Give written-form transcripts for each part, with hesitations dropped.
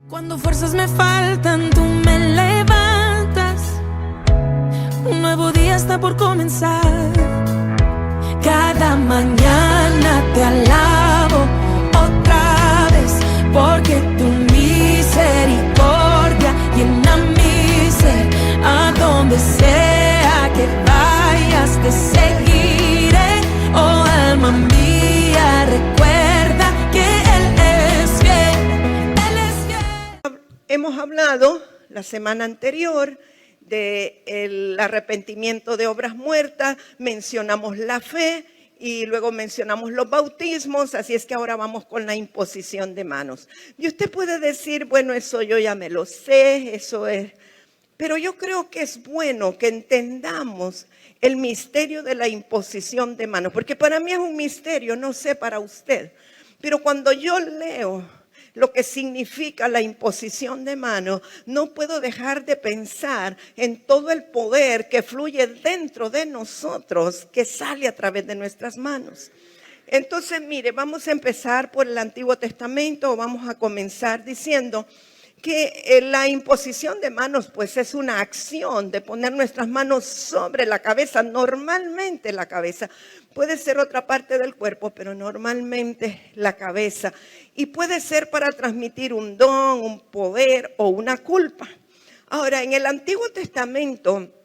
Cuando fuerzas me faltan, tú me levantas. Un nuevo día está por comenzar. Cada mañana te alabo otra vez, porque tu misericordia llena mi ser. A donde sea que vayas te seguiré. Oh alma mía, recuerda que Él es fiel. Él es fiel. Hemos hablado la semana anterior del arrepentimiento de obras muertas, mencionamos la fe y luego mencionamos los bautismos, así es que ahora vamos con la imposición de manos. Y usted puede decir, bueno, eso yo ya me lo sé, eso es... Pero yo creo que es bueno que entendamos el misterio de la imposición de manos, porque para mí es un misterio, no sé para usted, pero cuando yo leo lo que significa la imposición de manos, no puedo dejar de pensar en todo el poder que fluye dentro de nosotros, que sale a través de nuestras manos. Entonces, mire, vamos a empezar por el Antiguo Testamento, vamos a comenzar diciendo que la imposición de manos pues es una acción de poner nuestras manos sobre la cabeza, normalmente la cabeza, puede ser otra parte del cuerpo, pero normalmente la cabeza, y puede ser para transmitir un don, un poder o una culpa. Ahora, en el Antiguo Testamento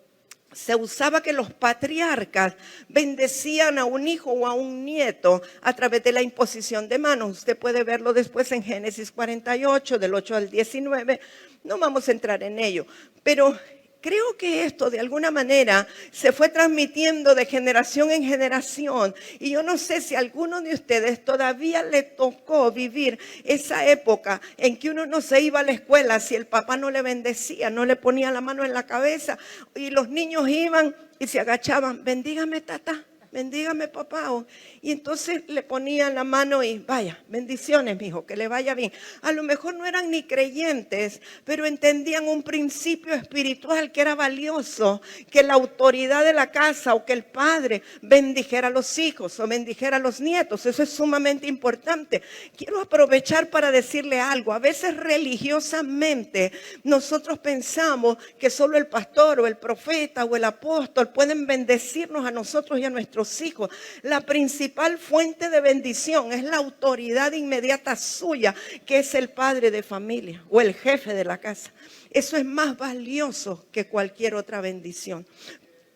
se usaba que los patriarcas bendecían a un hijo o a un nieto a través de la imposición de manos. Usted puede verlo después en Génesis 48, del 8 al 19. No vamos a entrar en ello, pero creo que esto de alguna manera se fue transmitiendo de generación en generación. Y yo no sé si a alguno de ustedes todavía le tocó vivir esa época en que uno no se iba a la escuela si el papá no le bendecía, no le ponía la mano en la cabeza. Y los niños iban y se agachaban, bendígame tata, bendígame papá. Y entonces le ponían la mano y vaya, bendiciones mijo, que le vaya bien. A lo mejor no eran ni creyentes, pero entendían un principio espiritual que era valioso, que la autoridad de la casa o que el padre bendijera a los hijos o bendijera a los nietos. Eso es sumamente importante. Quiero aprovechar para decirle algo. A veces religiosamente nosotros pensamos que solo el pastor o el profeta o el apóstol pueden bendecirnos a nosotros y a nuestros hijos. La principal fuente de bendición es la autoridad inmediata suya, que es el padre de familia o el jefe de la casa. Eso es más valioso que cualquier otra bendición.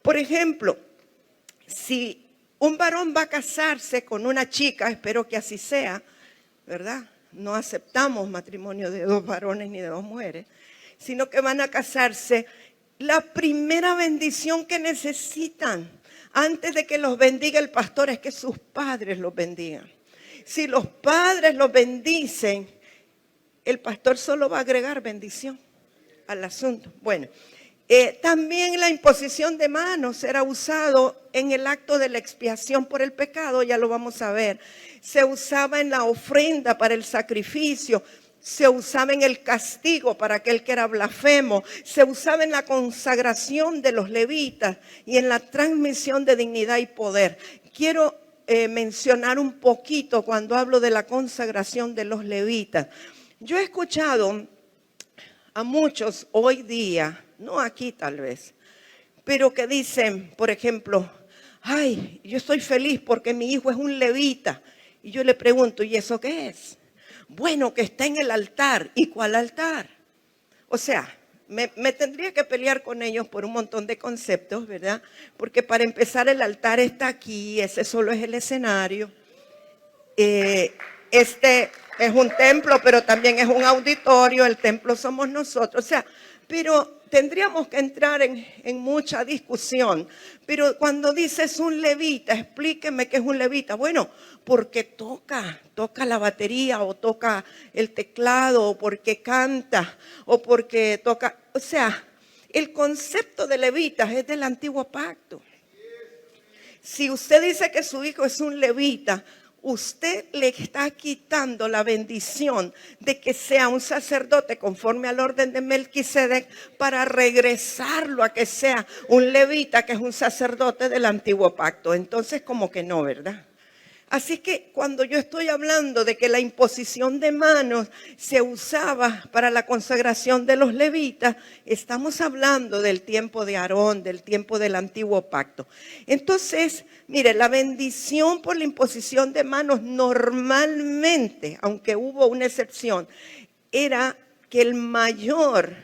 Por ejemplo, si un varón va a casarse con una chica, espero que así sea, ¿verdad? No aceptamos matrimonio de dos varones ni de dos mujeres, sino que van a casarse. La primera bendición que necesitan antes de que los bendiga el pastor es que sus padres los bendigan. Si los padres los bendicen, el pastor solo va a agregar bendición al asunto. Bueno, también la imposición de manos era usado en el acto de la expiación por el pecado, ya lo vamos a ver. Se usaba en la ofrenda para el sacrificio. Se usaba en el castigo para aquel que era blasfemo, se usaba en la consagración de los levitas y en la transmisión de dignidad y poder. Quiero mencionar un poquito cuando hablo de la consagración de los levitas. Yo he escuchado a muchos hoy día, no aquí tal vez, pero que dicen, por ejemplo, ay, yo estoy feliz porque mi hijo es un levita. Y yo le pregunto, ¿y eso qué es? Bueno, que está en el altar. ¿Y cuál altar? O sea, me tendría que pelear con ellos por un montón de conceptos, ¿verdad? Porque para empezar el altar está aquí, ese solo es el escenario. Este es un templo, pero también es un auditorio, el templo somos nosotros. O sea, pero tendríamos que entrar en mucha discusión. Pero cuando dices un levita, explíqueme qué es un levita. Bueno, porque toca la batería o toca el teclado o porque canta o porque toca. O sea, el concepto de levitas es del antiguo pacto. Si usted dice que su hijo es un levita, usted le está quitando la bendición de que sea un sacerdote conforme al orden de Melquisedec para regresarlo a que sea un levita, que es un sacerdote del antiguo pacto. Entonces como que no, ¿verdad? Así que cuando yo estoy hablando de que la imposición de manos se usaba para la consagración de los levitas, estamos hablando del tiempo de Aarón, del tiempo del antiguo pacto. Entonces, mire, la bendición por la imposición de manos normalmente, aunque hubo una excepción, era que el mayor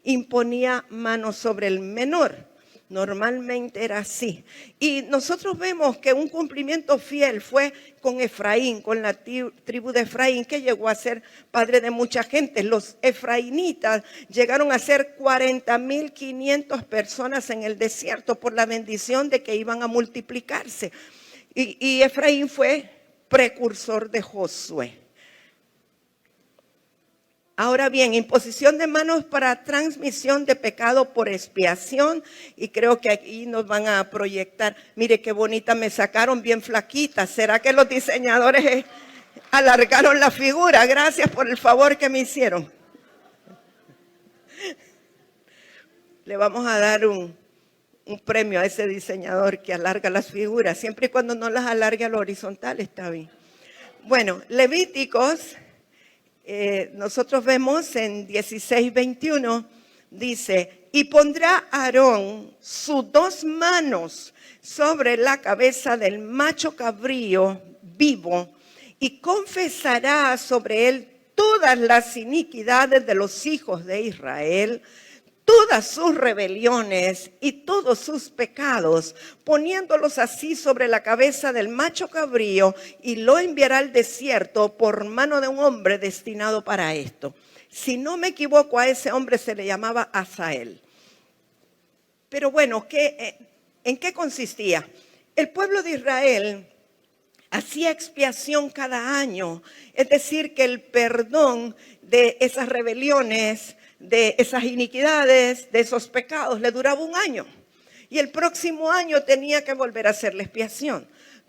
imponía manos sobre el menor. Normalmente era así. Y nosotros vemos que un cumplimiento fiel fue con Efraín, con la tribu de Efraín, que llegó a ser padre de mucha gente. Los efraínitas llegaron a ser 40,500 personas en el desierto por la bendición de que iban a multiplicarse. Y Efraín fue precursor de Josué. Ahora bien, imposición de manos para transmisión de pecado por expiación. Y creo que aquí nos van a proyectar. Mire qué bonita me sacaron, bien flaquita. ¿Será que los diseñadores alargaron la figura? Gracias por el favor que me hicieron. Le vamos a dar un premio a ese diseñador que alarga las figuras. Siempre y cuando no las alargue a lo horizontal está bien. Bueno, Levíticos. Nosotros vemos en 16:21, dice, y pondrá Aarón sus 2 manos sobre la cabeza del macho cabrío vivo y confesará sobre él todas las iniquidades de los hijos de Israel, todas sus rebeliones y todos sus pecados, poniéndolos así sobre la cabeza del macho cabrío, y lo enviará al desierto por mano de un hombre destinado para esto. Si no me equivoco, a ese hombre se le llamaba Asael. Pero bueno, ¿en qué consistía? El pueblo de Israel hacía expiación cada año, es decir, que el perdón de esas rebeliones, de esas iniquidades, de esos pecados, le duraba 1 año. Y el próximo año tenía que volver a hacer la expiación.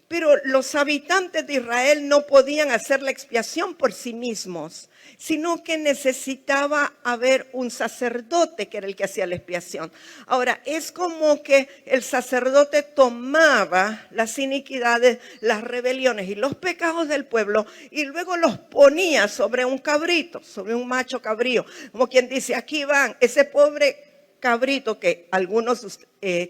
Pero los habitantes de Israel no podían hacer la expiación por sí mismos, sino que necesitaba haber un sacerdote que era el que hacía la expiación. Ahora, es como que el sacerdote tomaba las iniquidades, las rebeliones y los pecados del pueblo y luego los ponía sobre un cabrito, sobre un macho cabrío. Como quien dice, aquí van, ese pobre cabrito que algunos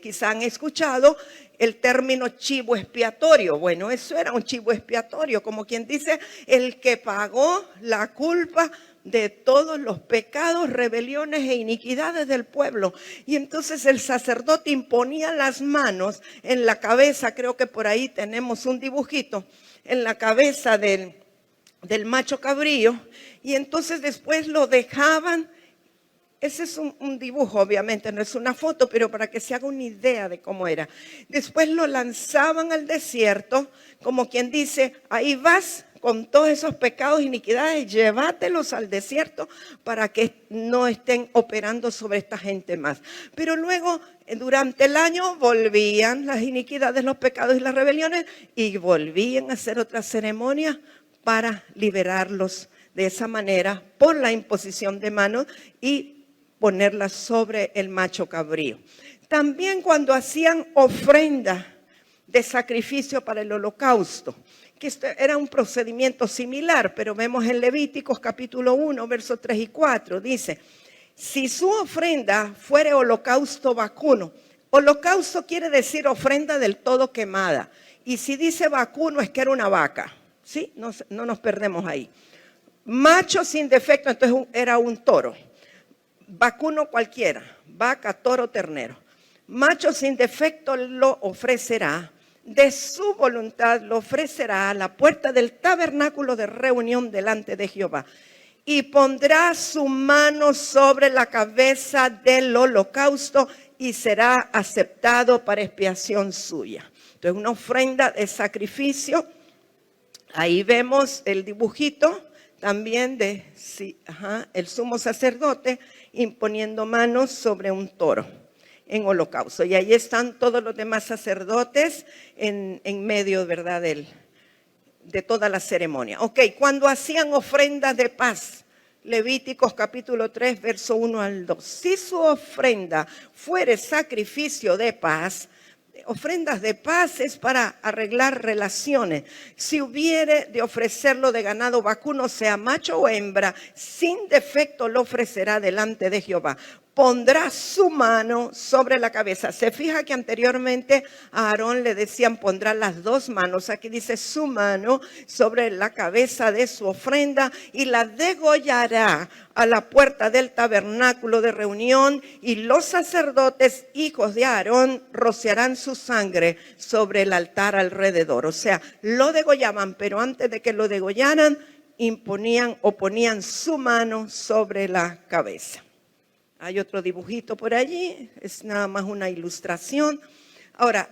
quizá han escuchado, el término chivo expiatorio. Bueno, eso era un chivo expiatorio, como quien dice, el que pagó la culpa de todos los pecados, rebeliones e iniquidades del pueblo. Y entonces el sacerdote imponía las manos en la cabeza, creo que por ahí tenemos un dibujito, en la cabeza del macho cabrío, y entonces después lo dejaban. Ese es un dibujo, obviamente, no es una foto, pero para que se haga una idea de cómo era. Después lo lanzaban al desierto, como quien dice, ahí vas con todos esos pecados e iniquidades, llévatelos al desierto para que no estén operando sobre esta gente más. Pero luego, durante el año, volvían las iniquidades, los pecados y las rebeliones y volvían a hacer otra ceremonia para liberarlos de esa manera por la imposición de manos y ponerlas sobre el macho cabrío. También cuando hacían ofrenda de sacrificio para el holocausto, que esto era un procedimiento similar, pero vemos en Levíticos capítulo 1, versos 3 y 4, dice, si su ofrenda fuere holocausto vacuno, holocausto quiere decir ofrenda del todo quemada, y si dice vacuno es que era una vaca, ¿sí? No nos perdemos ahí. Macho sin defecto, entonces era un toro. Vacuno cualquiera, vaca, toro, ternero. Macho sin defecto lo ofrecerá, de su voluntad lo ofrecerá a la puerta del tabernáculo de reunión delante de Jehová. Y pondrá su mano sobre la cabeza del holocausto y será aceptado para expiación suya. Entonces, una ofrenda de sacrificio. Ahí vemos el dibujito también de el sumo sacerdote imponiendo manos sobre un toro en holocausto. Y ahí están todos los demás sacerdotes en medio, ¿verdad?, de toda la ceremonia. Ok, cuando hacían ofrendas de paz, Levíticos capítulo 3, verso 1 al 2. Si su ofrenda fuere sacrificio de paz, ofrendas de paz es para arreglar relaciones. Si hubiere de ofrecerlo de ganado vacuno, sea macho o hembra, sin defecto lo ofrecerá delante de Jehová. Pondrá su mano sobre la cabeza. Se fija que anteriormente a Aarón le decían pondrá las dos manos. Aquí dice su mano sobre la cabeza de su ofrenda y la degollará a la puerta del tabernáculo de reunión, y los sacerdotes, hijos de Aarón, rociarán su sangre sobre el altar alrededor. O sea, lo degollaban, pero antes de que lo degollaran, imponían o ponían su mano sobre la cabeza. Hay otro dibujito por allí, es nada más una ilustración. Ahora,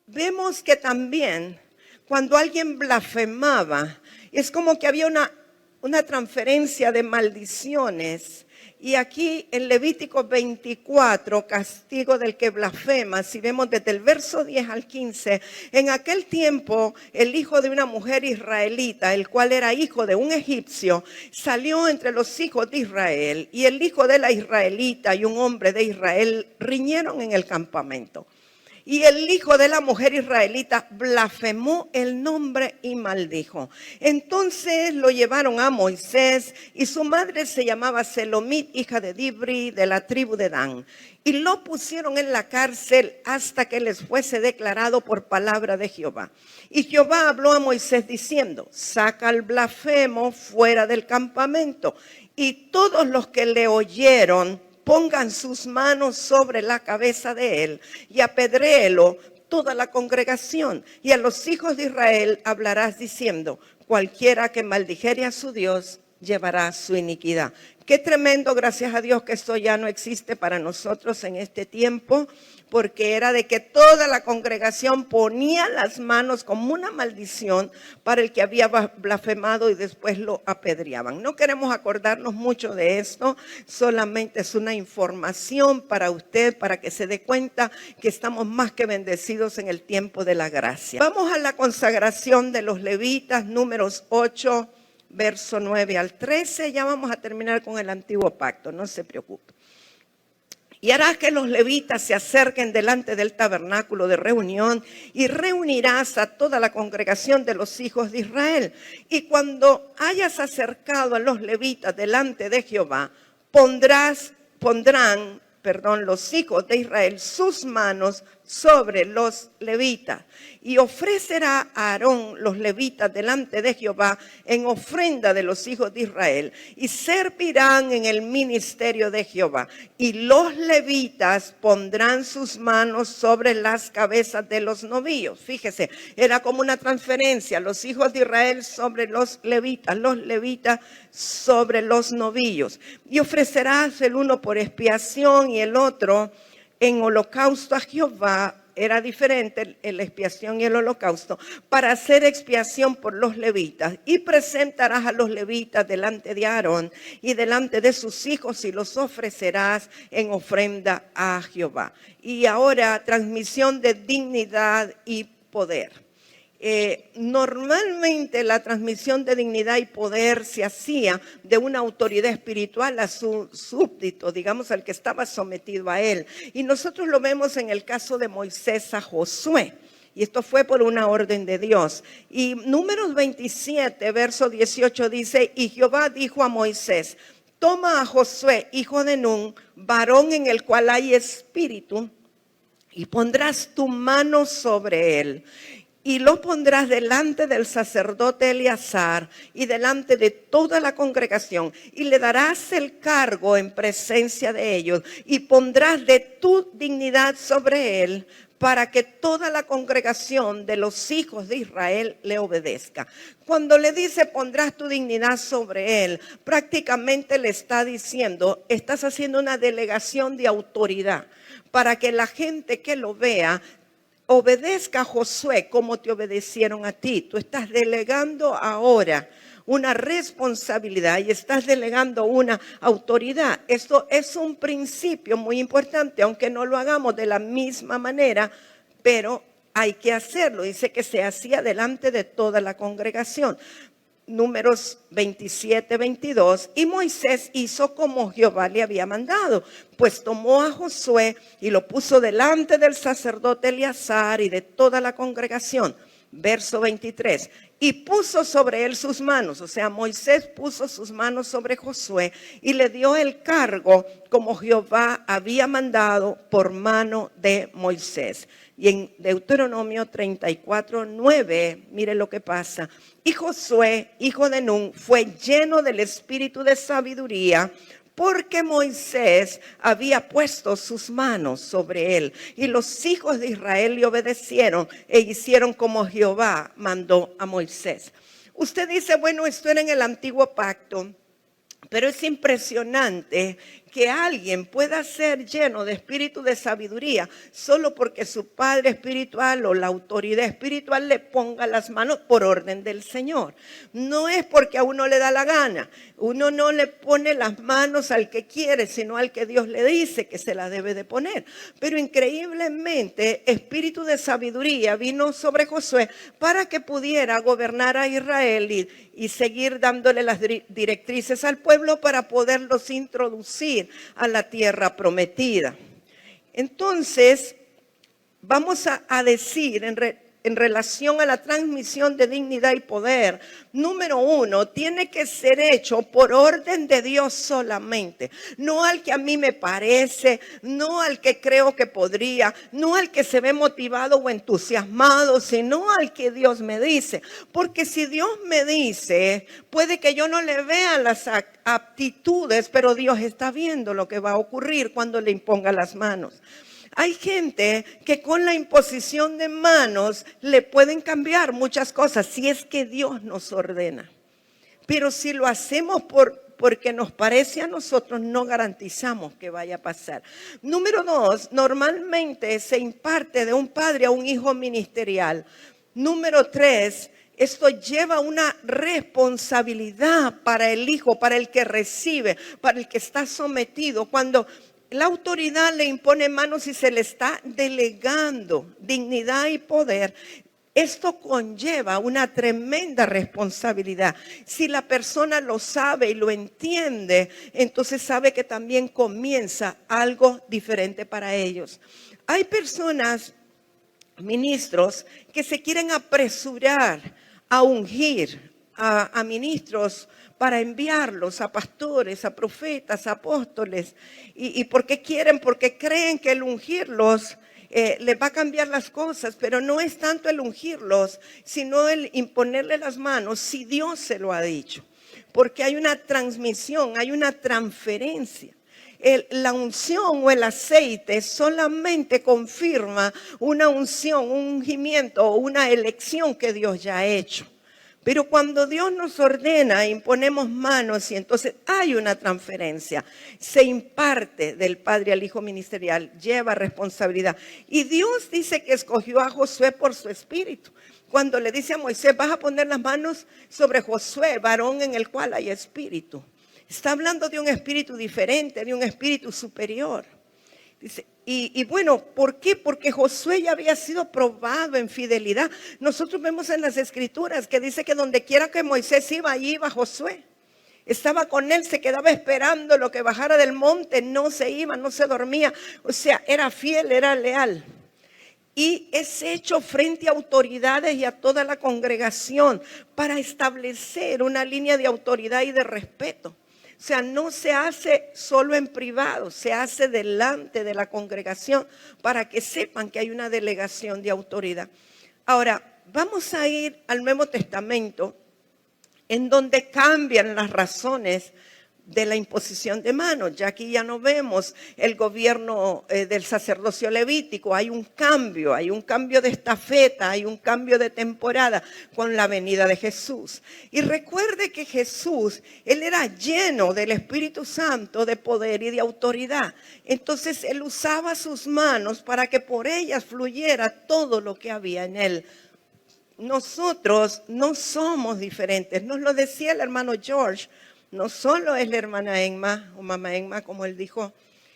vemos que también cuando alguien blasfemaba, es como que había una transferencia de maldiciones. Y aquí en Levítico 24, castigo del que blasfema, si vemos desde el verso 10 al 15, en aquel tiempo el hijo de una mujer israelita, el cual era hijo de un egipcio, salió entre los hijos de Israel, y el hijo de la israelita y un hombre de Israel riñeron en el campamento. Y el hijo de la mujer israelita blasfemó el nombre y maldijo. Entonces lo llevaron a Moisés, y su madre se llamaba Selomit, hija de Dibri, de la tribu de Dan. Y lo pusieron en la cárcel hasta que les fuese declarado por palabra de Jehová. Y Jehová habló a Moisés diciendo: saca al blasfemo fuera del campamento. Y todos los que le oyeron pongan sus manos sobre la cabeza de él y apedréelo toda la congregación. Y a los hijos de Israel hablarás diciendo: cualquiera que maldijere a su Dios llevará su iniquidad. Qué tremendo, gracias a Dios, que esto ya no existe para nosotros en este tiempo, porque era de que toda la congregación ponía las manos como una maldición para el que había blasfemado y después lo apedreaban. No queremos acordarnos mucho de esto, solamente es una información para usted, para que se dé cuenta que estamos más que bendecidos en el tiempo de la gracia. Vamos a la consagración de los levitas, Números 8, verso 9 al 13. Ya vamos a terminar con el antiguo pacto, no se preocupe. Y harás que los levitas se acerquen delante del tabernáculo de reunión, y reunirás a toda la congregación de los hijos de Israel. Y cuando hayas acercado a los levitas delante de Jehová, pondrán los hijos de Israel sus manos sobre los levitas, y ofrecerá a Aarón los levitas delante de Jehová en ofrenda de los hijos de Israel, y servirán en el ministerio de Jehová. Y los levitas pondrán sus manos sobre las cabezas de los novillos. Fíjese, era como una transferencia: los hijos de Israel sobre los levitas sobre los novillos. Y ofrecerás el uno por expiación y el otro en holocausto a Jehová. Era diferente la expiación y el holocausto, para hacer expiación por los levitas. Y presentarás a los levitas delante de Aarón y delante de sus hijos, y los ofrecerás en ofrenda a Jehová. Y ahora, transmisión de dignidad y poder. Normalmente la transmisión de dignidad y poder se hacía de una autoridad espiritual a su súbdito, digamos, al que estaba sometido a él. Y nosotros lo vemos en el caso de Moisés a Josué. Y esto fue por una orden de Dios. Y Números 27, verso 18 dice: y Jehová dijo a Moisés: toma a Josué, hijo de Nun, varón en el cual hay espíritu, y pondrás tu mano sobre él. Y lo pondrás delante del sacerdote Eleazar y delante de toda la congregación, y le darás el cargo en presencia de ellos, y pondrás de tu dignidad sobre él, para que toda la congregación de los hijos de Israel le obedezca. Cuando le dice pondrás tu dignidad sobre él, prácticamente le está diciendo: estás haciendo una delegación de autoridad para que la gente que lo vea obedezca a Josué como te obedecieron a ti. Tú estás delegando ahora una responsabilidad y estás delegando una autoridad. Esto es un principio muy importante, aunque no lo hagamos de la misma manera, pero hay que hacerlo. Dice que se hacía delante de toda la congregación. Números 27, 22, y Moisés hizo como Jehová le había mandado, pues tomó a Josué y lo puso delante del sacerdote Eleazar y de toda la congregación. Verso 23, y puso sobre él sus manos, o sea, Moisés puso sus manos sobre Josué y le dio el cargo como Jehová había mandado por mano de Moisés. Y en Deuteronomio 34, 9, mire lo que pasa. Y Josué, hijo de Nun, fue lleno del espíritu de sabiduría, porque Moisés había puesto sus manos sobre él. Y los hijos de Israel le obedecieron e hicieron como Jehová mandó a Moisés. Usted dice, bueno, esto era en el antiguo pacto, pero es impresionante que alguien pueda ser lleno de espíritu de sabiduría solo porque su padre espiritual o la autoridad espiritual le ponga las manos por orden del Señor. No es porque a uno le da la gana. Uno no le pone las manos al que quiere, sino al que Dios le dice que se las debe de poner. Pero increíblemente, espíritu de sabiduría vino sobre Josué para que pudiera gobernar a Israel y seguir dándole las directrices al pueblo para poderlos introducir a la tierra prometida. Entonces, vamos a decir en relación a la transmisión de dignidad y poder, número uno, tiene que ser hecho por orden de Dios solamente, no al que a mí me parece, no al que creo que podría, no al que se ve motivado o entusiasmado, sino al que Dios me dice. Porque si Dios me dice, puede que yo no le vea las aptitudes, pero Dios está viendo lo que va a ocurrir cuando le imponga las manos. Hay gente que con la imposición de manos le pueden cambiar muchas cosas si es que Dios nos ordena. Pero si lo hacemos porque nos parece a nosotros, no garantizamos que vaya a pasar. Número dos, normalmente se imparte de un padre a un hijo ministerial. Número tres, esto lleva una responsabilidad para el hijo, para el que recibe, para el que está sometido. Cuando la autoridad le impone manos y se le está delegando dignidad y poder, esto conlleva una tremenda responsabilidad. Si la persona lo sabe y lo entiende, entonces sabe que también comienza algo diferente para ellos. Hay personas, ministros, que se quieren apresurar a ungir a ministros para enviarlos a pastores, a profetas, a apóstoles. ¿Y por qué quieren? Porque creen que el ungirlos les va a cambiar las cosas, pero no es tanto el ungirlos, sino el imponerle las manos si Dios se lo ha dicho. Porque hay una transmisión, hay una transferencia. La unción o el aceite solamente confirma una unción, un ungimiento o una elección que Dios ya ha hecho. Pero cuando Dios nos ordena, imponemos manos y entonces hay una transferencia. Se imparte del padre al hijo ministerial, lleva responsabilidad. Y Dios dice que escogió a Josué por su espíritu. Cuando le dice a Moisés, vas a poner las manos sobre Josué, varón en el cual hay espíritu. Está hablando de un espíritu diferente, de un espíritu superior. Dice, y bueno, ¿por qué? Porque Josué ya había sido probado en fidelidad. Nosotros vemos en las escrituras que dice que donde quiera que Moisés iba, allí iba Josué. Estaba con él, se quedaba esperando lo que bajara del monte, no se iba, no se dormía. O sea, era fiel, era leal. Y es hecho frente a autoridades y a toda la congregación para establecer una línea de autoridad y de respeto. O sea, no se hace solo en privado, se hace delante de la congregación para que sepan que hay una delegación de autoridad. Ahora, vamos a ir al Nuevo Testamento, en donde cambian las razones de la imposición de manos. Ya aquí ya no vemos el gobierno del sacerdocio levítico. Hay un cambio de estafeta, hay un cambio de temporada con la venida de Jesús. Y recuerde que Jesús, Él era lleno del Espíritu Santo, de poder y de autoridad. Entonces Él usaba sus manos para que por ellas fluyera todo lo que había en Él. Nosotros no somos diferentes. Nos lo decía el hermano George. No solo es la hermana Emma o mamá Emma, como él dijo,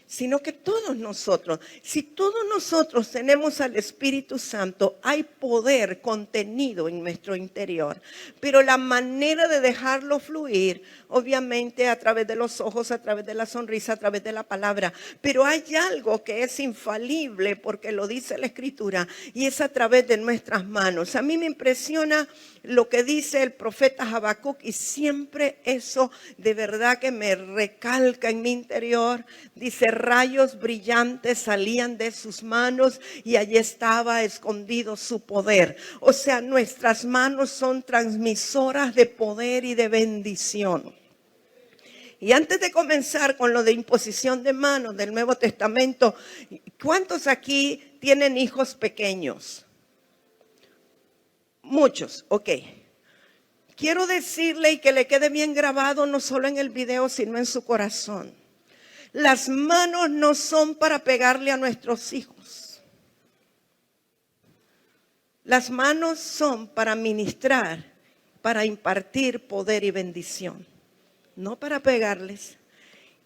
sino que todos nosotros, si todos nosotros tenemos al Espíritu Santo, hay poder contenido en nuestro interior. Pero la manera de dejarlo fluir, obviamente a través de los ojos, a través de la sonrisa, a través de la palabra. Pero hay algo que es infalible porque lo dice la Escritura y es a través de nuestras manos. A mí me impresiona lo que dice el profeta Habacuc y siempre eso de verdad que me recalca en mi interior. Dice, rayos brillantes salían de sus manos y allí estaba escondido su poder. O sea, nuestras manos son transmisoras de poder y de bendición. Y antes de comenzar con lo de imposición de manos del Nuevo Testamento, ¿cuántos aquí tienen hijos pequeños? Muchos, ok. Quiero decirle y que le quede bien grabado no solo en el video, sino en su corazón. Las manos no son para pegarle a nuestros hijos. Las manos son para ministrar, para impartir poder y bendición, no para pegarles.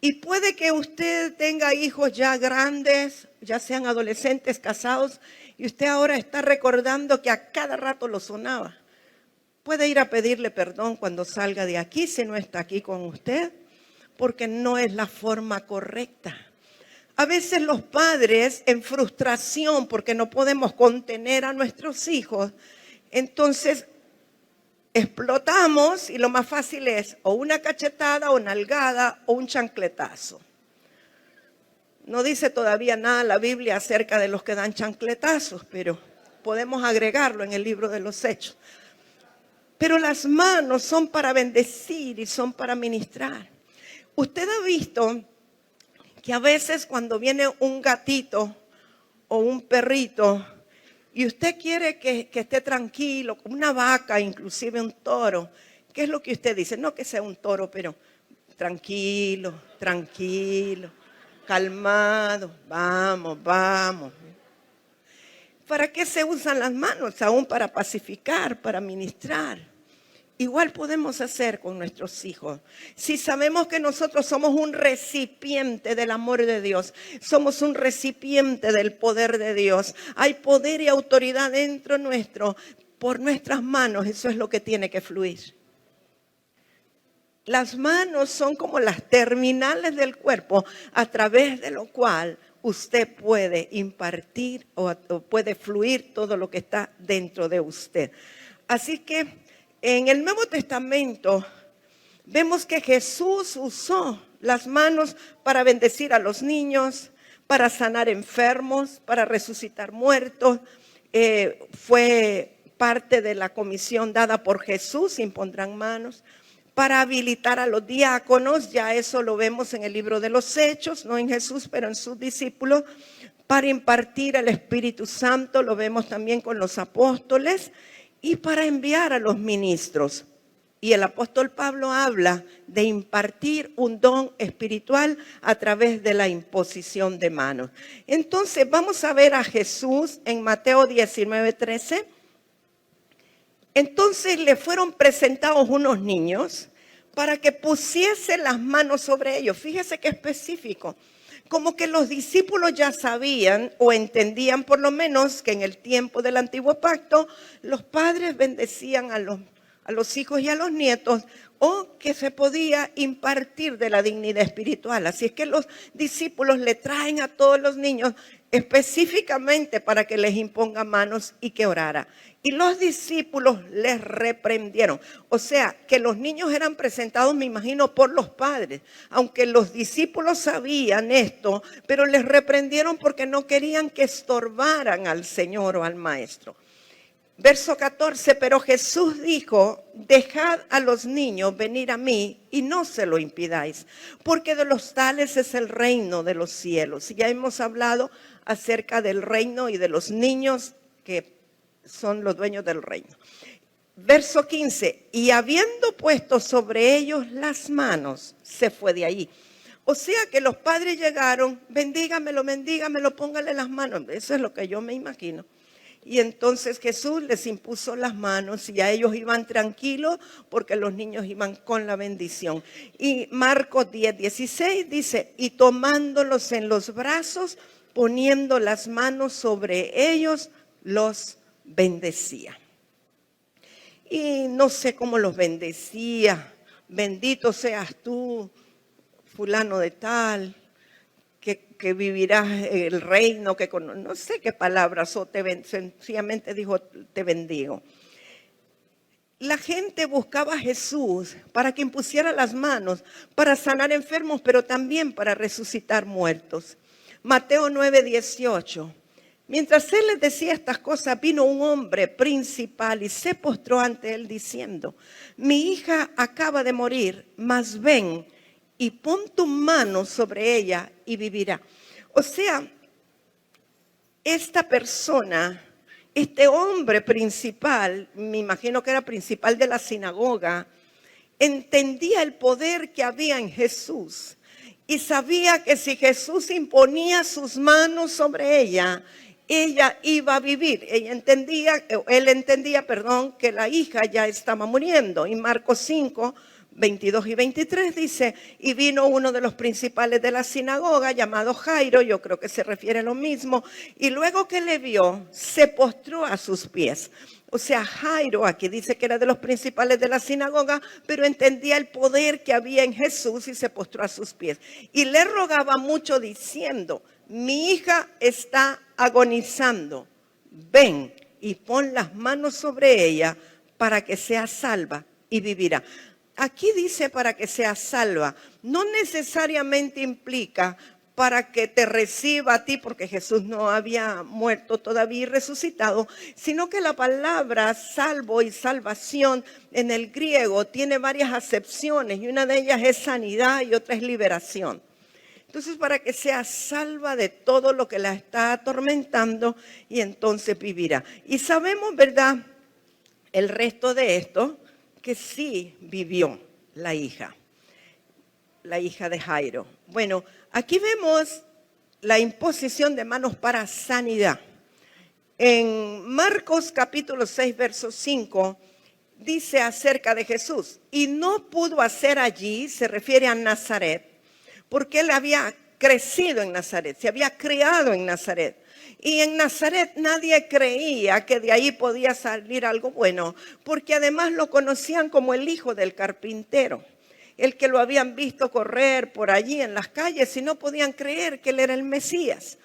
Y puede que usted tenga hijos ya grandes, ya sean adolescentes, casados, y usted ahora está recordando que a cada rato lo sonaba. Puede ir a pedirle perdón cuando salga de aquí, si no está aquí con usted, porque no es la forma correcta. A veces los padres, en frustración, porque no podemos contener a nuestros hijos, entonces explotamos y lo más fácil es o una cachetada o nalgada o un chancletazo. No dice todavía nada la Biblia acerca de los que dan chancletazos, pero podemos agregarlo en el libro de los Hechos. Pero las manos son para bendecir y son para ministrar. Usted ha visto que a veces cuando viene un gatito o un perrito y usted quiere que esté tranquilo, como una vaca, inclusive un toro, ¿qué es lo que usted dice? No que sea un toro, pero tranquilo, tranquilo, calmado, vamos, vamos. ¿Para qué se usan las manos? Aún para pacificar, para ministrar. Igual podemos hacer con nuestros hijos. Si sabemos que nosotros somos un recipiente del amor de Dios, somos un recipiente del poder de Dios, hay poder y autoridad dentro nuestro, por nuestras manos, eso es lo que tiene que fluir. Las manos son como las terminales del cuerpo a través de lo cual usted puede impartir o puede fluir todo lo que está dentro de usted. Así que en el Nuevo Testamento vemos que Jesús usó las manos para bendecir a los niños, para sanar enfermos, para resucitar muertos. Fue parte de la comisión dada por Jesús, impondrán manos. Para habilitar a los diáconos, ya eso lo vemos en el libro de los Hechos, no en Jesús, pero en sus discípulos. Para impartir el Espíritu Santo, lo vemos también con los apóstoles. Y para enviar a los ministros. Y el apóstol Pablo habla de impartir un don espiritual a través de la imposición de manos. Entonces vamos a ver a Jesús en Mateo 19:13. Entonces le fueron presentados unos niños para que pusiese las manos sobre ellos. Fíjese qué específico. Como que los discípulos ya sabían o entendían por lo menos que en el tiempo del antiguo pacto los padres bendecían a los hijos y a los nietos o que se podía impartir de la dignidad espiritual. Así es que los discípulos le traen a todos los niños específicamente para que les imponga manos y que orara. Y los discípulos les reprendieron. O sea, que los niños eran presentados, me imagino, por los padres. Aunque los discípulos sabían esto, pero les reprendieron porque no querían que estorbaran al Señor o al Maestro. Verso 14, pero Jesús dijo, dejad a los niños venir a mí y no se lo impidáis, porque de los tales es el reino de los cielos. Y ya hemos hablado acerca del reino y de los niños que son los dueños del reino. Verso 15, y habiendo puesto sobre ellos las manos, se fue de allí. O sea que los padres llegaron, bendígamelo, póngale las manos. Eso es lo que yo me imagino. Y entonces Jesús les impuso las manos y ya ellos iban tranquilos porque los niños iban con la bendición. Y Marcos 10:16 dice, y tomándolos en los brazos, poniendo las manos sobre ellos, los bendecía. Y no sé cómo los bendecía. Bendito seas tú, fulano de tal, que vivirás el reino, no sé qué palabras, o sencillamente dijo, te bendigo. La gente buscaba a Jesús para que impusiera las manos, para sanar enfermos, pero también para resucitar muertos. Mateo 9:18. Mientras él les decía estas cosas, vino un hombre principal y se postró ante él diciendo, mi hija acaba de morir, mas ven y pon tu mano sobre ella y vivirá. O sea, esta persona, este hombre principal, me imagino que era principal de la sinagoga, entendía el poder que había en Jesús y sabía que si Jesús imponía sus manos sobre ella iba a vivir. Él entendía, que la hija ya estaba muriendo. Y Marcos 5:22 y 23 dice, y vino uno de los principales de la sinagoga llamado Jairo, yo creo que se refiere a lo mismo, y luego que le vio, se postró a sus pies. O sea, Jairo aquí dice que era de los principales de la sinagoga, pero entendía el poder que había en Jesús y se postró a sus pies. Y le rogaba mucho diciendo, mi hija está agonizando, ven y pon las manos sobre ella para que sea salva y vivirá. Aquí dice para que sea salva, no necesariamente implica para que te reciba a ti, porque Jesús no había muerto todavía y resucitado, sino que la palabra salvo y salvación en el griego tiene varias acepciones y una de ellas es sanidad y otra es liberación. Entonces, para que sea salva de todo lo que la está atormentando y entonces vivirá. Y sabemos, ¿verdad?, el resto de esto, que sí vivió la hija de Jairo. Bueno, aquí vemos la imposición de manos para sanidad. En Marcos capítulo 6, verso 5, dice acerca de Jesús, y no pudo hacer allí, se refiere a Nazaret, porque él había crecido en Nazaret, se había criado en Nazaret. Y en Nazaret nadie creía que de ahí podía salir algo bueno, porque además lo conocían como el hijo del carpintero, el que lo habían visto correr por allí en las calles y no podían creer que él era el Mesías.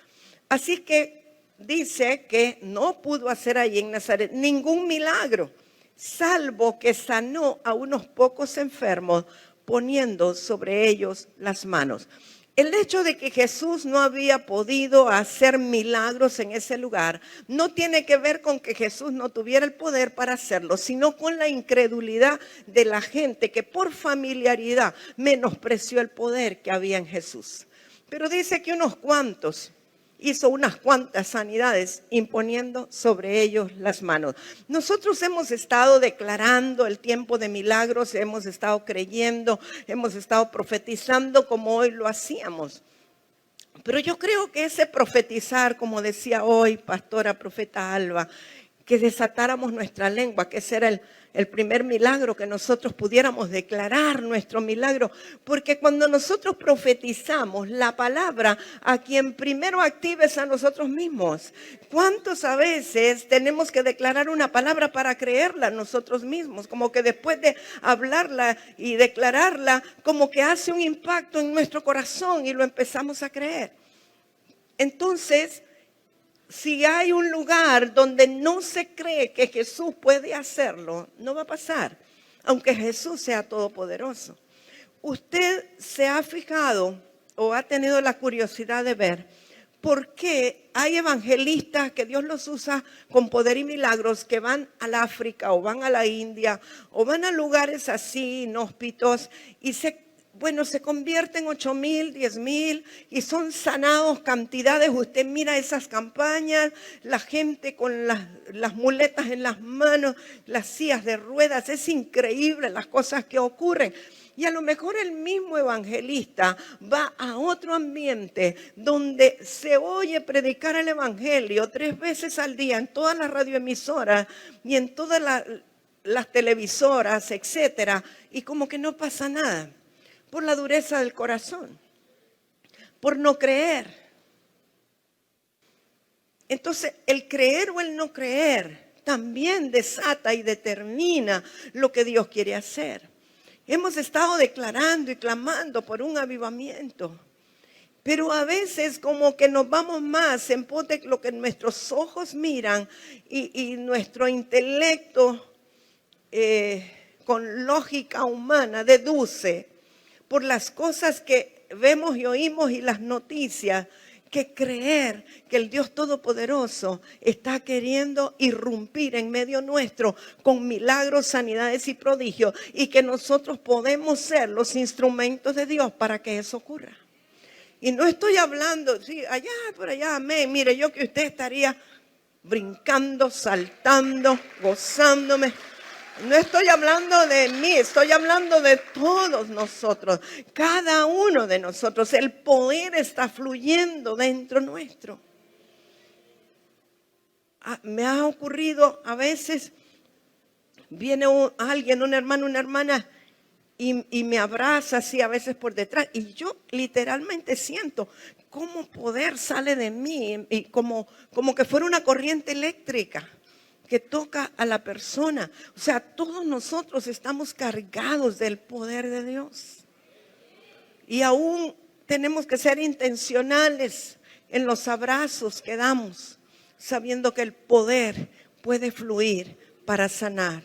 Así que dice que no pudo hacer allí en Nazaret ningún milagro, salvo que sanó a unos pocos enfermos poniendo sobre ellos las manos. El hecho de que Jesús no había podido hacer milagros en ese lugar no tiene que ver con que Jesús no tuviera el poder para hacerlo, sino con la incredulidad de la gente que por familiaridad menospreció el poder que había en Jesús. Pero dice que unos cuantos hizo unas cuantas sanidades imponiendo sobre ellos las manos. Nosotros hemos estado declarando el tiempo de milagros, hemos estado creyendo, hemos estado profetizando como hoy lo hacíamos. Pero yo creo que ese profetizar, como decía hoy pastora profeta Alba, que desatáramos nuestra lengua, que ese era el primer milagro, que nosotros pudiéramos declarar nuestro milagro, porque cuando nosotros profetizamos la palabra, a quien primero activa es a nosotros mismos. ¿Cuántos a veces tenemos que declarar una palabra para creerla nosotros mismos? Como que después de hablarla y declararla, como que hace un impacto en nuestro corazón y lo empezamos a creer. Entonces, si hay un lugar donde no se cree que Jesús puede hacerlo, no va a pasar, aunque Jesús sea todopoderoso. ¿Usted se ha fijado o ha tenido la curiosidad de ver por qué hay evangelistas que Dios los usa con poder y milagros que van al África o van a la India o van a lugares así inhóspitos y se convierten 8,000, 10,000 y son sanados cantidades? Usted mira esas campañas, la gente con las muletas en las manos, las sillas de ruedas, es increíble las cosas que ocurren. Y a lo mejor el mismo evangelista va a otro ambiente donde se oye predicar el evangelio 3 veces al día en todas las radioemisoras y en todas las televisoras, etcétera, y como que no pasa nada por la dureza del corazón, por no creer. Entonces, el creer o el no creer también desata y determina lo que Dios quiere hacer. Hemos estado declarando y clamando por un avivamiento, pero a veces como que nos vamos más en pos de lo que nuestros ojos miran y nuestro intelecto con lógica humana deduce por las cosas que vemos y oímos y las noticias, que creer que el Dios Todopoderoso está queriendo irrumpir en medio nuestro con milagros, sanidades y prodigios, y que nosotros podemos ser los instrumentos de Dios para que eso ocurra. Y no estoy hablando, sí, allá, por allá, amén. Mire, yo que usted estaría brincando, saltando, gozándome. No estoy hablando de mí, estoy hablando de todos nosotros, cada uno de nosotros. El poder está fluyendo dentro nuestro. Me ha ocurrido a veces, viene alguien, un hermano, una hermana, y me abraza así a veces por detrás. Y yo literalmente siento cómo poder sale de mí, y como que fuera una corriente eléctrica que toca a la persona. O sea, todos nosotros estamos cargados del poder de Dios. Y aún tenemos que ser intencionales en los abrazos que damos, sabiendo que el poder puede fluir para sanar.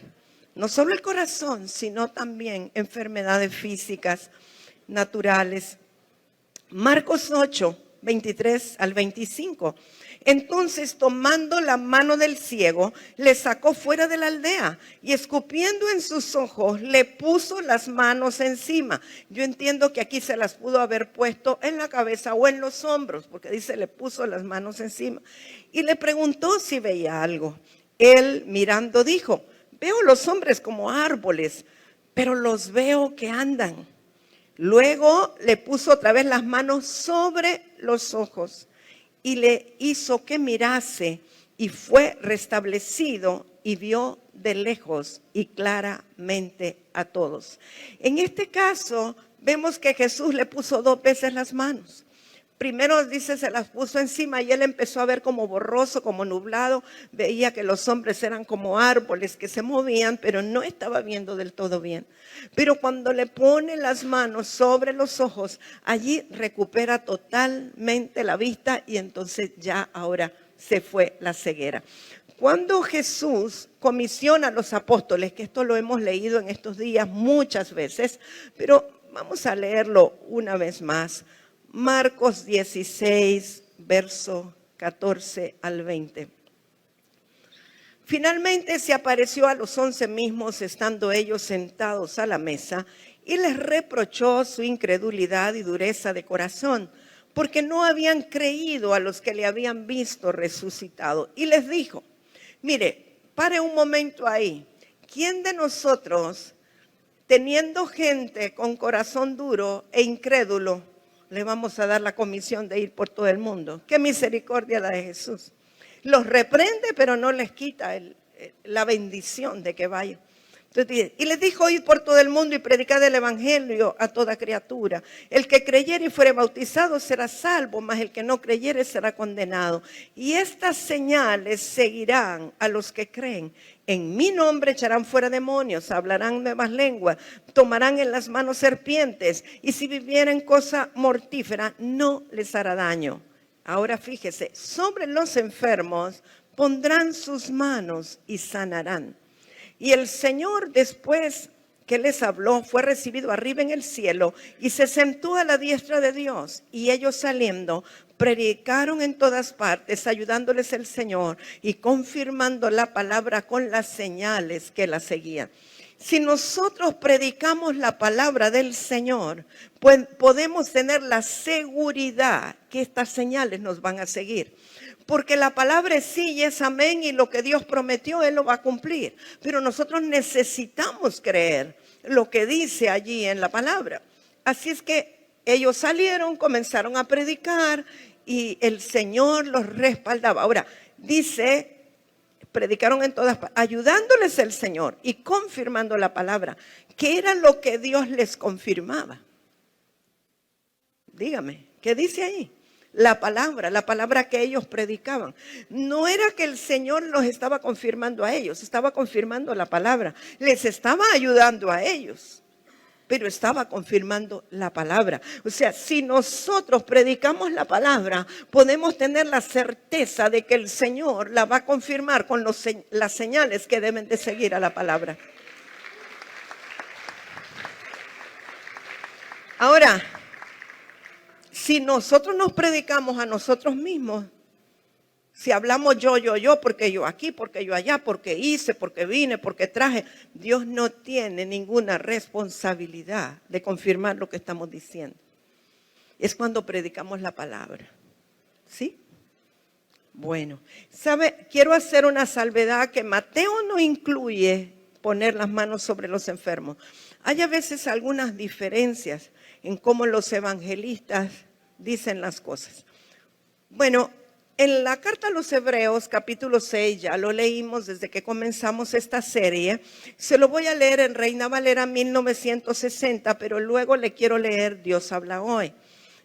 No solo el corazón, sino también enfermedades físicas, naturales. Marcos 8, 23 al 25. Entonces, tomando la mano del ciego, le sacó fuera de la aldea y escupiendo en sus ojos, le puso las manos encima. Yo entiendo que aquí se las pudo haber puesto en la cabeza o en los hombros, porque dice, le puso las manos encima. Y le preguntó si veía algo. Él, mirando, dijo, veo los hombres como árboles, pero los veo que andan. Luego le puso otra vez las manos sobre los ojos y le hizo que mirase, y fue restablecido y vio de lejos y claramente a todos. En este caso vemos que Jesús le puso 2 veces las manos. Primero dice, se las puso encima y él empezó a ver como borroso, como nublado. Veía que los hombres eran como árboles que se movían, pero no estaba viendo del todo bien. Pero cuando le pone las manos sobre los ojos, allí recupera totalmente la vista y entonces ya ahora se fue la ceguera. Cuando Jesús comisiona a los apóstoles, que esto lo hemos leído en estos días muchas veces, pero vamos a leerlo una vez más. Marcos 16, verso 14 al 20. Finalmente se apareció a los 11 mismos, estando ellos sentados a la mesa, y les reprochó su incredulidad y dureza de corazón, porque no habían creído a los que le habían visto resucitado. Y les dijo, mire, pare un momento ahí. ¿Quién de nosotros, teniendo gente con corazón duro e incrédulo, le vamos a dar la comisión de ir por todo el mundo? Qué misericordia la de Jesús. Los reprende, pero no les quita la bendición de que vayan. Entonces, y les dijo, id por todo el mundo y predicad el evangelio a toda criatura. El que creyere y fuere bautizado será salvo, mas el que no creyere será condenado. Y estas señales seguirán a los que creen. En mi nombre echarán fuera demonios, hablarán nuevas lenguas, tomarán en las manos serpientes, y si vivieren cosa mortífera, no les hará daño. Ahora fíjese, sobre los enfermos pondrán sus manos y sanarán. Y el Señor, después que les habló, fue recibido arriba en el cielo y se sentó a la diestra de Dios. Y ellos saliendo, predicaron en todas partes, ayudándoles el Señor y confirmando la palabra con las señales que la seguían. Si nosotros predicamos la palabra del Señor, pues podemos tener la seguridad que estas señales nos van a seguir. Porque la palabra es sí y es amén, y lo que Dios prometió, Él lo va a cumplir. Pero nosotros necesitamos creer lo que dice allí en la palabra. Así es que ellos salieron, comenzaron a predicar y el Señor los respaldaba. Ahora, dice, predicaron en todas partes, ayudándoles el Señor y confirmando la palabra. ¿Qué era lo que Dios les confirmaba? Dígame, ¿qué dice ahí? La palabra que ellos predicaban. No era que el Señor los estaba confirmando a ellos, estaba confirmando la palabra. Les estaba ayudando a ellos, pero estaba confirmando la palabra. O sea, si nosotros predicamos la palabra, podemos tener la certeza de que el Señor la va a confirmar con las señales que deben de seguir a la palabra. Ahora, si nosotros nos predicamos a nosotros mismos, si hablamos yo, porque yo aquí, porque yo allá, porque hice, porque vine, porque traje, Dios no tiene ninguna responsabilidad de confirmar lo que estamos diciendo. Es cuando predicamos la palabra. ¿Sí? Bueno, ¿sabe? Quiero hacer una salvedad que Mateo no incluye poner las manos sobre los enfermos. Hay a veces algunas diferencias en cómo los evangelistas dicen las cosas. Bueno, en la carta a los Hebreos, capítulo 6, ya lo leímos desde que comenzamos esta serie. Se lo voy a leer en Reina Valera 1960, pero luego le quiero leer Dios habla hoy.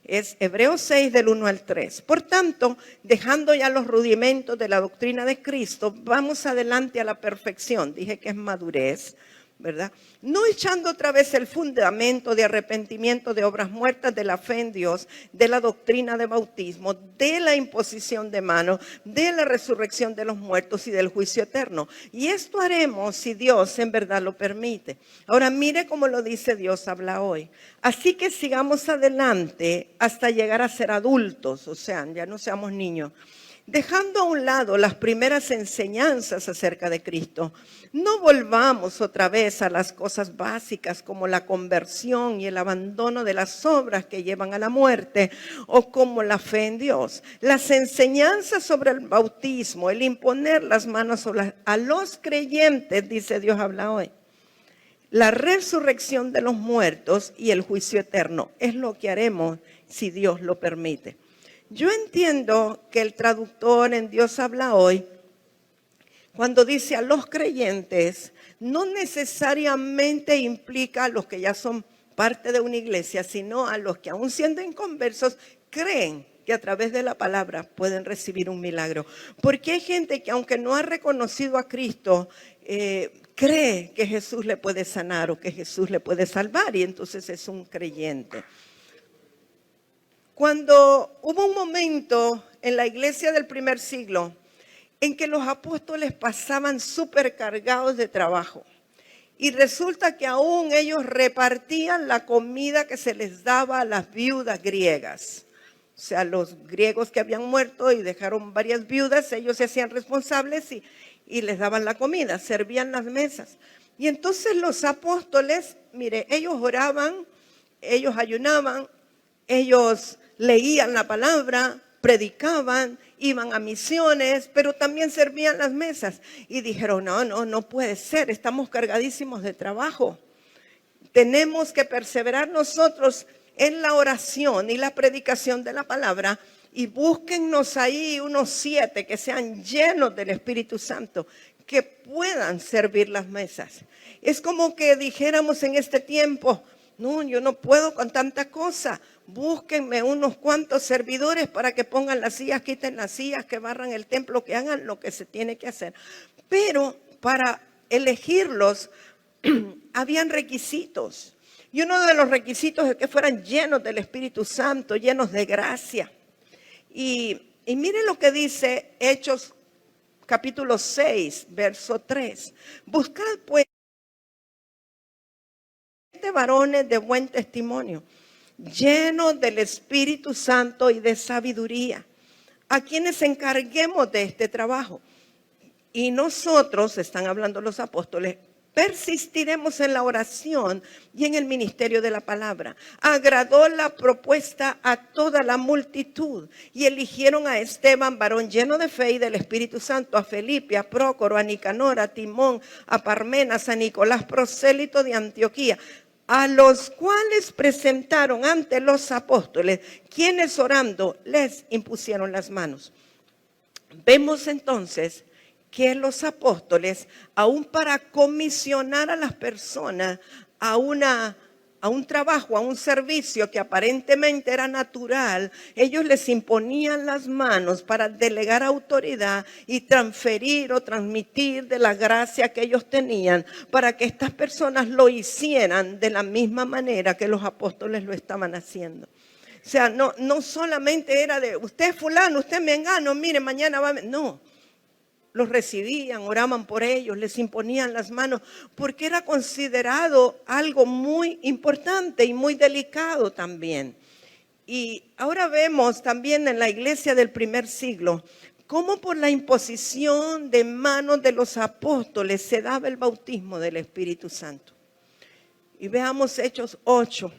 Es Hebreos 6 del 1 al 3. Por tanto, dejando ya los rudimentos de la doctrina de Cristo, vamos adelante a la perfección. Dije que es madurez, ¿verdad? No echando otra vez el fundamento de arrepentimiento de obras muertas, de la fe en Dios, de la doctrina de bautismo, de la imposición de manos, de la resurrección de los muertos y del juicio eterno. Y esto haremos si Dios en verdad lo permite. Ahora mire cómo lo dice Dios habla hoy. Así que sigamos adelante hasta llegar a ser adultos, o sea, ya no seamos niños. Dejando a un lado las primeras enseñanzas acerca de Cristo, no volvamos otra vez a las cosas básicas como la conversión y el abandono de las obras que llevan a la muerte o como la fe en Dios. Las enseñanzas sobre el bautismo, el imponer las manos a los creyentes, dice Dios habla hoy. La resurrección de los muertos y el juicio eterno es lo que haremos si Dios lo permite. Yo entiendo que el traductor en Dios habla hoy, cuando dice a los creyentes, no necesariamente implica a los que ya son parte de una iglesia, sino a los que aún siendo inconversos creen que a través de la palabra pueden recibir un milagro. Porque hay gente que aunque no ha reconocido a Cristo, cree que Jesús le puede sanar o que Jesús le puede salvar y entonces es un creyente. Cuando hubo un momento en la iglesia del primer siglo en que los apóstoles pasaban supercargados de trabajo y resulta que aún ellos repartían la comida que se les daba a las viudas griegas. O sea, los griegos que habían muerto y dejaron varias viudas, ellos se hacían responsables y les daban la comida, servían las mesas. Y entonces los apóstoles, mire, ellos oraban, ellos ayunaban, ellos leían la palabra, predicaban, iban a misiones, pero también servían las mesas. Y dijeron, no puede ser, estamos cargadísimos de trabajo. Tenemos que perseverar nosotros en la oración y la predicación de la palabra y búsquennos ahí unos 7 que sean llenos del Espíritu Santo, que puedan servir las mesas. Es como que dijéramos en este tiempo, no, yo no puedo con tanta cosa. Búsquenme unos cuantos servidores para que pongan las sillas, quiten las sillas, que barran el templo, que hagan lo que se tiene que hacer. Pero para elegirlos habían requisitos. Y uno de los requisitos es que fueran llenos del Espíritu Santo, llenos de gracia. Y miren lo que dice Hechos capítulo 6, verso 3. Buscad pues varones de buen testimonio, llenos del Espíritu Santo y de sabiduría, a quienes encarguemos de este trabajo. Y nosotros, están hablando los apóstoles, Persistiremos en la oración y en el ministerio de la palabra. Agradó la propuesta a toda la multitud y eligieron a Esteban, varón lleno de fe y del Espíritu Santo, a Felipe, a Prócoro, a Nicanor, a Timón, a Parmenas, a Nicolás, prosélito de Antioquía, a los cuales presentaron ante los apóstoles, quienes orando les impusieron las manos. Vemos entonces que los apóstoles, aún para comisionar a las personas a un trabajo, a un servicio que aparentemente era natural, ellos les imponían las manos para delegar autoridad y transferir o transmitir de la gracia que ellos tenían para que estas personas lo hicieran de la misma manera que los apóstoles lo estaban haciendo. O sea, no solamente era de usted fulano, usted mengano, mire, mañana va a... No. Los recibían, oraban por ellos, les imponían las manos, porque era considerado algo muy importante y muy delicado también. Y ahora vemos también en la iglesia del primer siglo, cómo por la imposición de manos de los apóstoles se daba el bautismo del Espíritu Santo. Y veamos Hechos 8,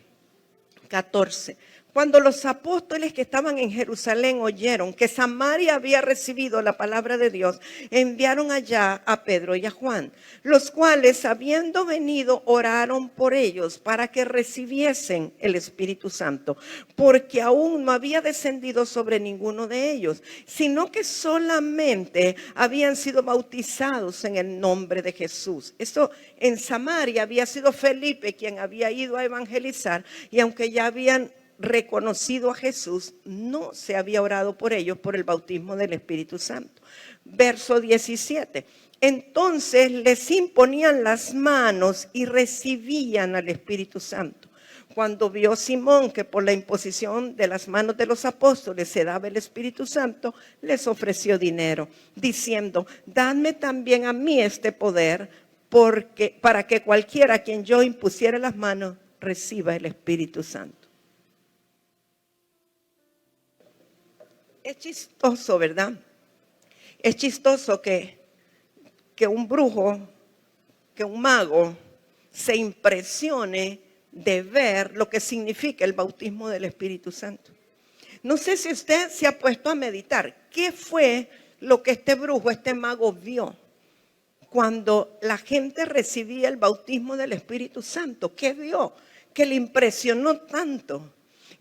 14. Cuando los apóstoles que estaban en Jerusalén oyeron que Samaria había recibido la palabra de Dios, enviaron allá a Pedro y a Juan, los cuales, habiendo venido, oraron por ellos para que recibiesen el Espíritu Santo, porque aún no había descendido sobre ninguno de ellos, sino que solamente habían sido bautizados en el nombre de Jesús. Esto en Samaria había sido Felipe quien había ido a evangelizar, y aunque ya habían reconocido a Jesús, no se había orado por ellos por el bautismo del Espíritu Santo. Verso 17. Entonces les imponían las manos y recibían al Espíritu Santo. Cuando vio Simón que por la imposición de las manos de los apóstoles se daba el Espíritu Santo, les ofreció dinero, diciendo: dadme también a mí este poder, para que cualquiera a quien yo impusiera las manos reciba el Espíritu Santo. Es chistoso, ¿verdad? Es chistoso que un brujo, que un mago se impresione de ver lo que significa el bautismo del Espíritu Santo. No sé si usted se ha puesto a meditar qué fue lo que este brujo, este mago vio cuando la gente recibía el bautismo del Espíritu Santo. ¿Qué vio? Que le impresionó tanto,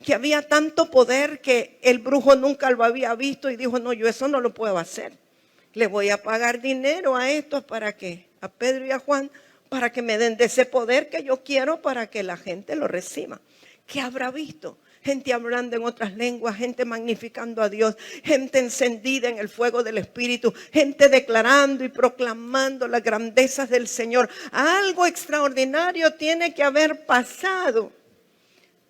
que había tanto poder que el brujo nunca lo había visto y dijo: no, yo eso no lo puedo hacer. Le voy a pagar dinero a estos para que, a Pedro y a Juan, para que me den de ese poder que yo quiero para que la gente lo reciba. ¿Qué habrá visto? Gente hablando en otras lenguas, gente magnificando a Dios, gente encendida en el fuego del Espíritu, gente declarando y proclamando las grandezas del Señor. Algo extraordinario tiene que haber pasado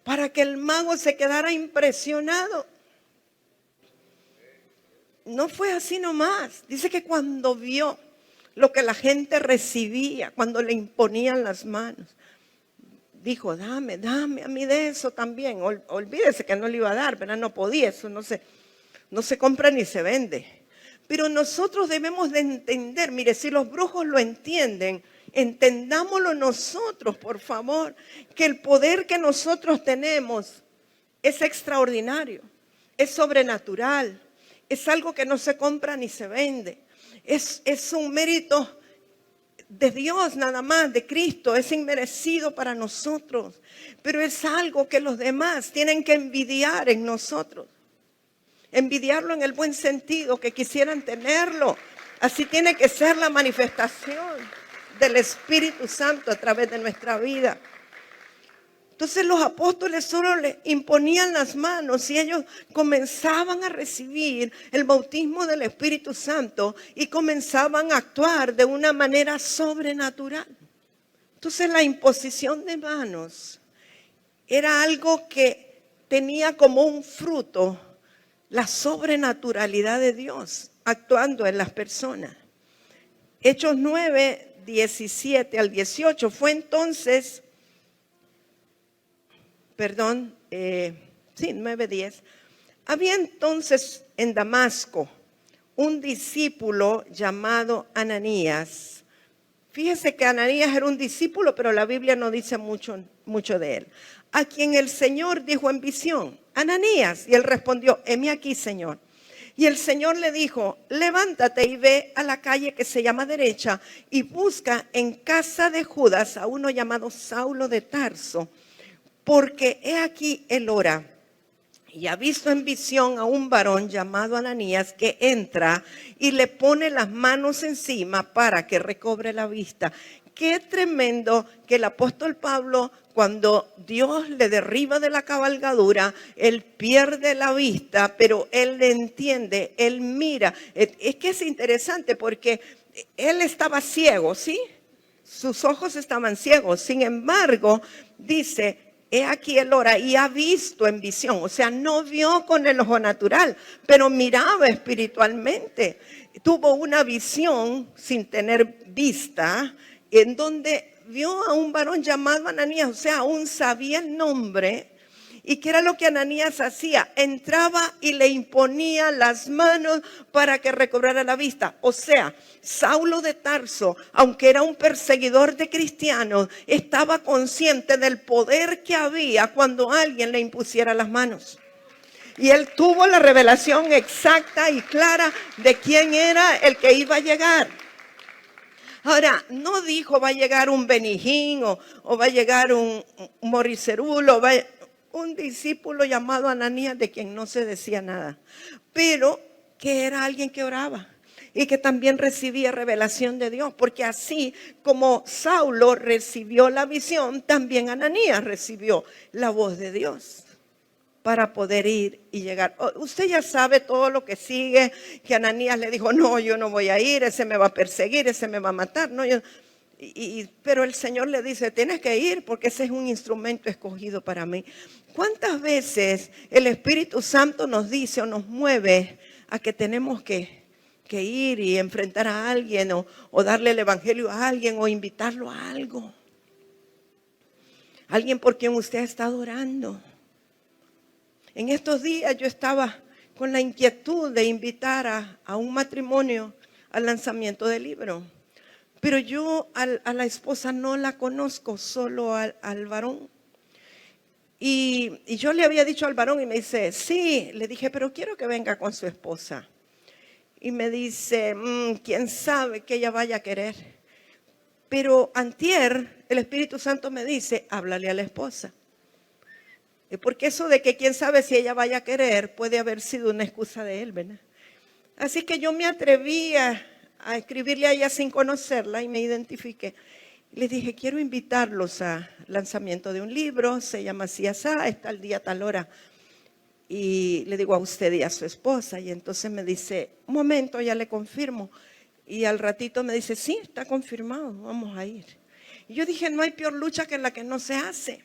para que el mago se quedara impresionado. No fue así nomás. Dice que cuando vio lo que la gente recibía, cuando le imponían las manos, dijo: dame a mí de eso también. Olvídese que no le iba a dar, pero no podía, eso no se compra ni se vende. Pero nosotros debemos de entender, mire, si los brujos lo entienden, entendámoslo nosotros, por favor, que el poder que nosotros tenemos es extraordinario, es sobrenatural, es algo que no se compra ni se vende, es un mérito de Dios nada más, de Cristo, es inmerecido para nosotros, pero es algo que los demás tienen que envidiar en nosotros, envidiarlo en el buen sentido, que quisieran tenerlo. Así tiene que ser la manifestación del Espíritu Santo a través de nuestra vida. Entonces los apóstoles solo le imponían las manos y ellos comenzaban a recibir el bautismo del Espíritu Santo y comenzaban a actuar de una manera sobrenatural. Entonces la imposición de manos era algo que tenía como un fruto la sobrenaturalidad de Dios actuando en las personas. Hechos 9, 17 al 18 fue entonces... 9:10. Había entonces en Damasco un discípulo llamado Ananías. Fíjese que Ananías era un discípulo, pero la Biblia no dice mucho de él. A quien el Señor dijo en visión, Ananías, y él respondió, heme aquí, Señor. Y el Señor le dijo, levántate y ve a la calle que se llama Derecha y busca en casa de Judas a uno llamado Saulo de Tarso, porque he aquí él ora. Y ha visto en visión a un varón llamado Ananías que entra y le pone las manos encima para que recobre la vista. Qué tremendo que el apóstol Pablo, cuando Dios le derriba de la cabalgadura, él pierde la vista, pero él le entiende, él mira. Es que es interesante porque él estaba ciego, ¿sí? Sus ojos estaban ciegos. Sin embargo, dice, he aquí él ora y ha visto en visión. O sea, no vio con el ojo natural, pero miraba espiritualmente. Tuvo una visión sin tener vista, en donde vio a un varón llamado Ananías, o sea, aún sabía el nombre. ¿Y qué era lo que Ananías hacía? Entraba y le imponía las manos para que recobrara la vista. O sea, Saulo de Tarso, aunque era un perseguidor de cristianos, estaba consciente del poder que había cuando alguien le impusiera las manos. Y él tuvo la revelación exacta y clara de quién era el que iba a llegar. Ahora, no dijo va a llegar un Benijín o va a llegar un Moricerulo, un discípulo llamado Ananías de quien no se decía nada, pero que era alguien que oraba y que también recibía revelación de Dios, porque así como Saulo recibió la visión, también Ananías recibió la voz de Dios para poder ir y llegar. Usted ya sabe todo lo que sigue, que Ananías le dijo, no, yo no voy a ir, ese me va a perseguir, ese me va a matar. No, pero el Señor le dice, tienes que ir porque ese es un instrumento escogido para mí. ¿Cuántas veces el Espíritu Santo nos dice o nos mueve a que tenemos que ir y enfrentar a alguien o darle el evangelio a alguien o invitarlo a algo? Alguien por quien usted ha estado orando. En estos días yo estaba con la inquietud de invitar a un matrimonio al lanzamiento del libro. Pero yo a la esposa no la conozco, solo al varón. Y yo le había dicho al varón y me dice, sí. Le dije, pero quiero que venga con su esposa. Y me dice, quién sabe que ella vaya a querer. Pero antier el Espíritu Santo me dice, háblale a la esposa. Porque eso de que quién sabe si ella vaya a querer puede haber sido una excusa de él, ¿verdad? Así que yo me atreví a escribirle a ella sin conocerla y me identifiqué. Les dije, quiero invitarlos al lanzamiento de un libro, se llama así, está el día tal hora. Y le digo a usted y a su esposa. Y entonces me dice, un momento, ya le confirmo. Y al ratito me dice, sí, está confirmado, vamos a ir. Y yo dije, no hay peor lucha que la que no se hace.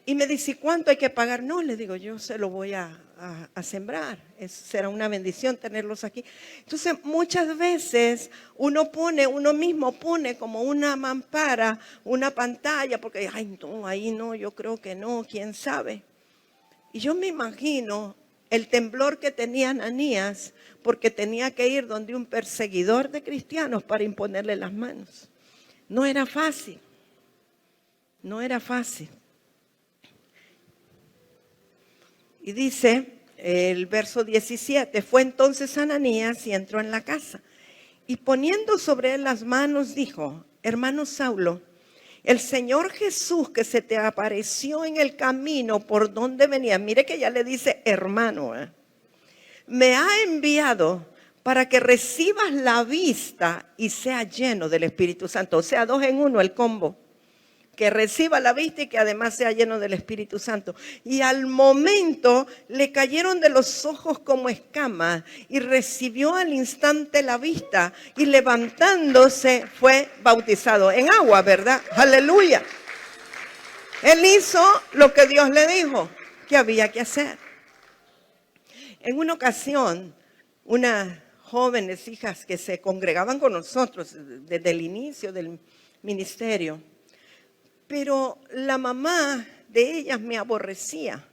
Y me dice, ¿cuánto hay que pagar? No, le digo, yo se lo voy a sembrar. Será una bendición tenerlos aquí. Entonces, muchas veces uno mismo pone como una mampara, una pantalla, porque, ay, no, ahí no, yo creo que no, quién sabe. Y yo me imagino el temblor que tenía Ananías, porque tenía que ir donde un perseguidor de cristianos para imponerle las manos. No era fácil. No era fácil. Y dice el verso 17, fue entonces Ananías y entró en la casa. Y poniendo sobre él las manos dijo, hermano Saulo, el Señor Jesús que se te apareció en el camino por donde venía, mire que ya le dice hermano, me ha enviado para que recibas la vista y sea lleno del Espíritu Santo. O sea, 2 en 1 el combo. Que reciba la vista y que además sea lleno del Espíritu Santo. Y al momento le cayeron de los ojos como escamas y recibió al instante la vista y levantándose fue bautizado en agua, ¿verdad? Aleluya. Él hizo lo que Dios le dijo que había que hacer. En una ocasión, unas jóvenes hijas que se congregaban con nosotros desde el inicio del ministerio, pero la mamá de ellas me aborrecía.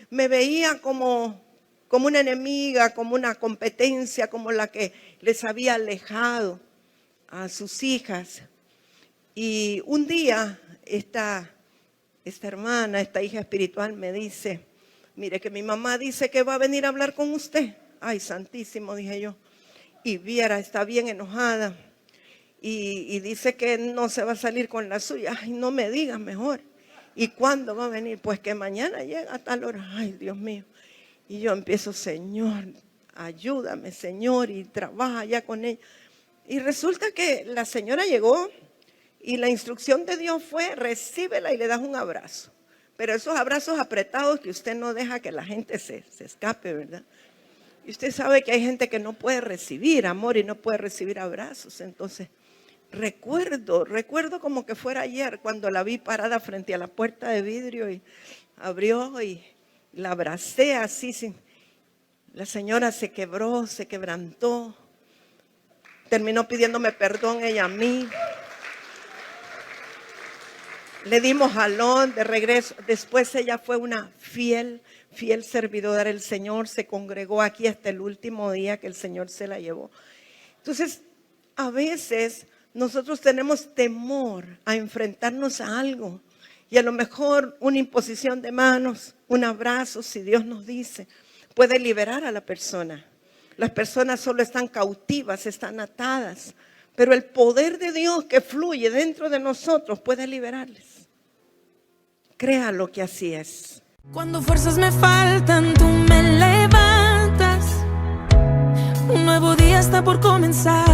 Me veía como una enemiga, como una competencia, como la que les había alejado a sus hijas. Y un día esta hermana, esta hija espiritual me dice, mire que mi mamá dice que va a venir a hablar con usted. Ay, santísimo, dije yo. Y viera, está bien enojada. Y dice que no se va a salir con la suya. Ay, no me digas mejor. ¿Y cuándo va a venir? Pues que mañana llega a tal hora. Ay, Dios mío. Y yo empiezo, Señor, ayúdame, Señor, y trabaja ya con ella. Y resulta que la señora llegó y la instrucción de Dios fue, recíbela y le das un abrazo. Pero esos abrazos apretados que usted no deja que la gente se escape, ¿verdad? Y usted sabe que hay gente que no puede recibir amor y no puede recibir abrazos. Entonces, recuerdo como que fuera ayer cuando la vi parada frente a la puerta de vidrio y abrió y la abracé así. La señora se quebró, se quebrantó. Terminó pidiéndome perdón ella a mí. Le dimos jalón de regreso. Después ella fue una fiel servidora del Señor. Se congregó aquí hasta el último día que el Señor se la llevó. Entonces, a veces nosotros tenemos temor a enfrentarnos a algo. Y a lo mejor una imposición de manos, un abrazo, si Dios nos dice, puede liberar a la persona. Las personas solo están cautivas, están atadas. Pero el poder de Dios que fluye dentro de nosotros puede liberarles. Créalo que así es. Cuando fuerzas me faltan, tú me levantas. Un nuevo día está por comenzar.